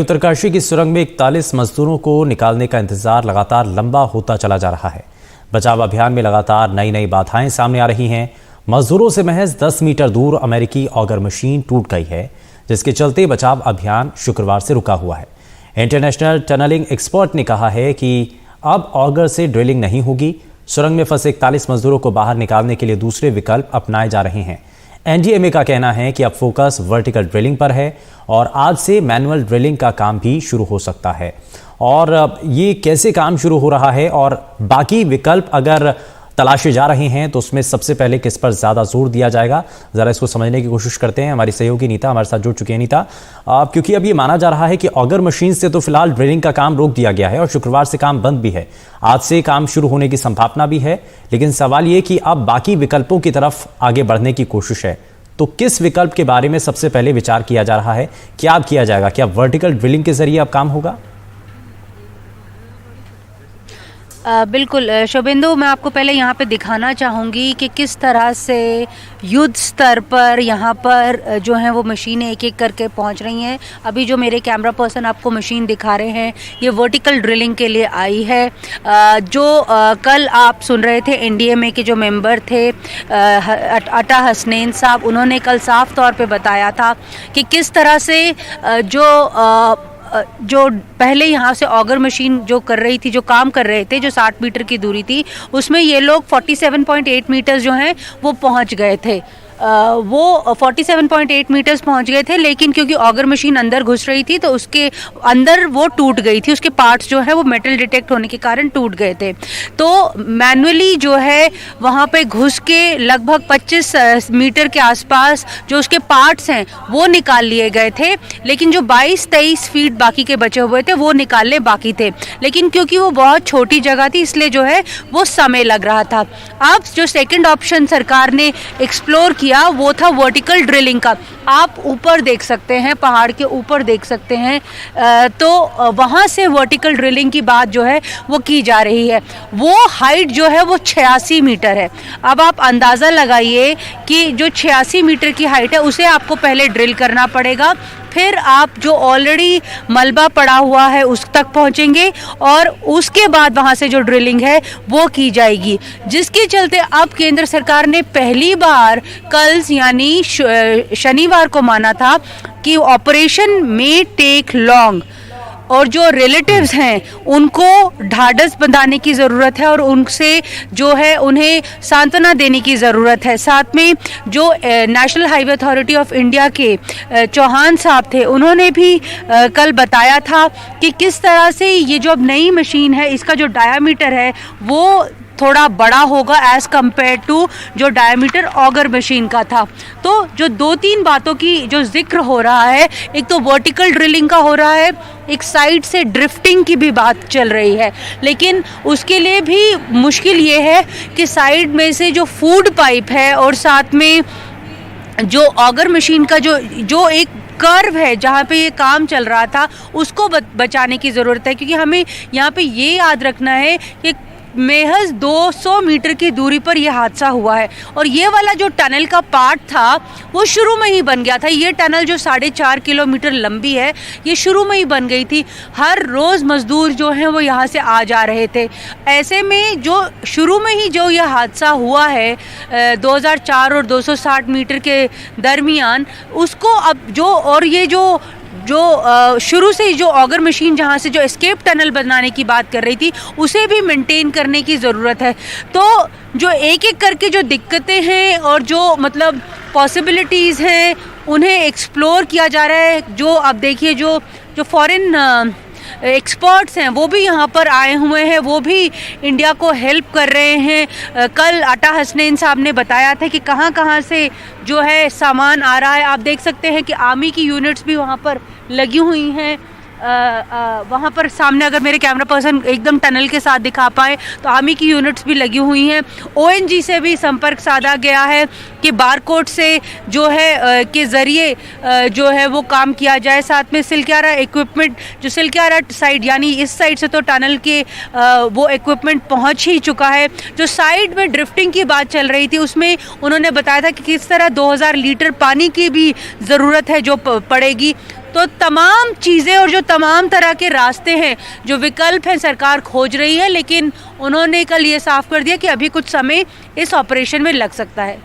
उत्तरकाशी की सुरंग में 41 मजदूरों को निकालने का इंतजार लगातार लंबा होता चला जा रहा है। बचाव अभियान में लगातार नई बाधाएं सामने आ रही हैं। मजदूरों से महज 10 मीटर दूर अमेरिकी ऑगर मशीन टूट गई है, जिसके चलते बचाव अभियान शुक्रवार से रुका हुआ है। इंटरनेशनल टनलिंग एक्सपर्ट ने कहा है कि अब ऑगर से ड्रिलिंग नहीं होगी। सुरंग में फंसे 41 मजदूरों को बाहर निकालने के लिए दूसरे विकल्प अपनाए जा रहे हैं। एनडीएमए का कहना है कि अब फोकस वर्टिकल ड्रिलिंग पर है और आज से मैनुअल ड्रिलिंग का काम भी शुरू हो सकता है। और ये कैसे काम शुरू हो रहा है और बाकी विकल्प अगर तलाशे जा रहे हैं तो उसमें सबसे पहले किस पर ज़्यादा जोर दिया जाएगा, ज़रा इसको समझने की कोशिश करते हैं। हमारी सहयोगी नीता हमारे साथ जुड़ चुकी है। नीता, क्योंकि अब ये माना जा रहा है कि ऑगर मशीन से तो फिलहाल ड्रिलिंग का काम रोक दिया गया है और शुक्रवार से काम बंद भी है, आज से काम शुरू होने की संभावना भी है, लेकिन सवाल ये कि अब बाकी विकल्पों की तरफ आगे बढ़ने की कोशिश है, तो किस विकल्प के बारे में सबसे पहले विचार किया जा रहा है? क्या अब किया जाएगा? क्या वर्टिकल ड्रिलिंग के जरिए अब काम होगा? बिल्कुल शुभेंदु, मैं आपको पहले यहाँ पे दिखाना चाहूँगी कि किस तरह से युद्ध स्तर पर यहाँ पर जो है वो मशीनें एक एक करके पहुँच रही हैं। अभी जो मेरे कैमरा पर्सन आपको मशीन दिखा रहे हैं, ये वर्टिकल ड्रिलिंग के लिए आई है। कल आप सुन रहे थे एनडीएमए के जो मेंबर थे अता हसनैन साहब, उन्होंने कल साफ तौर पे बताया था कि किस तरह से जो पहले यहाँ से ऑगर मशीन जो कर रही थी, जो काम कर रहे थे, जो 60 मीटर की दूरी थी, उसमें ये लोग 47.8 मीटर जो हैं वो पहुँच गए थे। वो 47.8 मीटर्स पहुंच गए थे, लेकिन क्योंकि ऑगर मशीन अंदर घुस रही थी तो उसके अंदर वो टूट गई थी, उसके पार्ट्स जो है वो मेटल डिटेक्ट होने के कारण टूट गए थे। तो मैनुअली जो है वहाँ पे घुस के लगभग 25 मीटर के आसपास जो उसके पार्ट्स हैं वो निकाल लिए गए थे, लेकिन जो 22-23 फीट बाकी के बचे हुए थे वो निकालने बाकी थे। लेकिन क्योंकि वो बहुत छोटी जगह थी इसलिए जो है वो समय लग रहा था। अब जो सेकेंड ऑप्शन सरकार ने एक्सप्लोर किया वो था वर्टिकल ड्रिलिंग का। आप ऊपर देख सकते हैं, पहाड़ के ऊपर देख सकते हैं, तो वहाँ से वर्टिकल ड्रिलिंग की बात जो है वो की जा रही है। वो हाइट जो है वो 86 मीटर है। अब आप अंदाज़ा लगाइए कि जो 86 मीटर की हाइट है उसे आपको पहले ड्रिल करना पड़ेगा, फिर आप जो ऑलरेडी मलबा पड़ा हुआ है उस तक पहुंचेंगे और उसके बाद वहां से जो ड्रिलिंग है वो की जाएगी। जिसके चलते अब केंद्र सरकार ने पहली बार कल यानी शनिवार को माना था कि ऑपरेशन मे टेक लॉन्ग और जो रिलेटिव्स हैं उनको ढाढ़स बंधाने की ज़रूरत है और उनसे जो है उन्हें सांत्वना देने की ज़रूरत है। साथ में जो national highway authority of India के चौहान साहब थे, उन्होंने भी कल बताया था कि किस तरह से ये जो अब नई मशीन है इसका जो डायामीटर है वो थोड़ा बड़ा होगा एज़ कम्पेयर टू जो डायमीटर ऑगर मशीन का था। तो जो 2-3 बातों की जो जिक्र हो रहा है, एक तो वर्टिकल ड्रिलिंग का हो रहा है, एक साइड से ड्रिफ्टिंग की भी बात चल रही है, लेकिन उसके लिए भी मुश्किल ये है कि साइड में से जो फूड पाइप है और साथ में जो ऑगर मशीन का जो एक कर्व है जहाँ पे ये काम चल रहा था उसको बचाने की ज़रूरत है, क्योंकि हमें यहाँ पे ये याद रखना है कि महज 200 मीटर की दूरी पर यह हादसा हुआ है और ये वाला जो टनल का पार्ट था वो शुरू में ही बन गया था। ये टनल जो 4.5 किलोमीटर लंबी है ये शुरू में ही बन गई थी। हर रोज़ मजदूर जो हैं वो यहाँ से आ जा रहे थे। ऐसे में जो शुरू में ही जो यह हादसा हुआ है 2004 और 260 मीटर के दरमियान, उसको अब जो शुरू से ही जो ऑगर मशीन जहाँ से जो एस्केप टनल बनाने की बात कर रही थी उसे भी मेंटेन करने की ज़रूरत है। तो जो एक एक करके जो दिक्कतें हैं और जो मतलब पॉसिबिलिटीज़ हैं उन्हें एक्सप्लोर किया जा रहा है। जो अब देखिए जो फॉरेन एक्सपर्ट्स हैं वो भी यहाँ पर आए हुए हैं, वो भी इंडिया को हेल्प कर रहे हैं। कल अता हसनैन साहब ने बताया था कि कहाँ कहाँ से जो है सामान आ रहा है। आप देख सकते हैं कि आर्मी की यूनिट्स भी वहाँ पर लगी हुई हैं। वहाँ पर सामने अगर मेरे कैमरा पर्सन एकदम टनल के साथ दिखा पाए तो आर्मी की यूनिट्स भी लगी हुई हैं। ओएनजी से भी संपर्क साधा गया है कि बारकोड से जो है के ज़रिए जो है वो काम किया जाए। साथ में सिलक्यारा इक्विपमेंट, जो सिलक्यारा साइड यानी इस साइड से तो टनल के वो इक्विपमेंट पहुँच ही चुका है। जो साइड में ड्रिफ्टिंग की बात चल रही थी उसमें उन्होंने बताया था कि किस तरह 2000 लीटर पानी की भी ज़रूरत है जो पड़ेगी। तो तमाम चीज़ें और जो तमाम तरह के रास्ते हैं, जो विकल्प हैं, सरकार खोज रही है, लेकिन उन्होंने कल ये साफ कर दिया कि अभी कुछ समय इस ऑपरेशन में लग सकता है।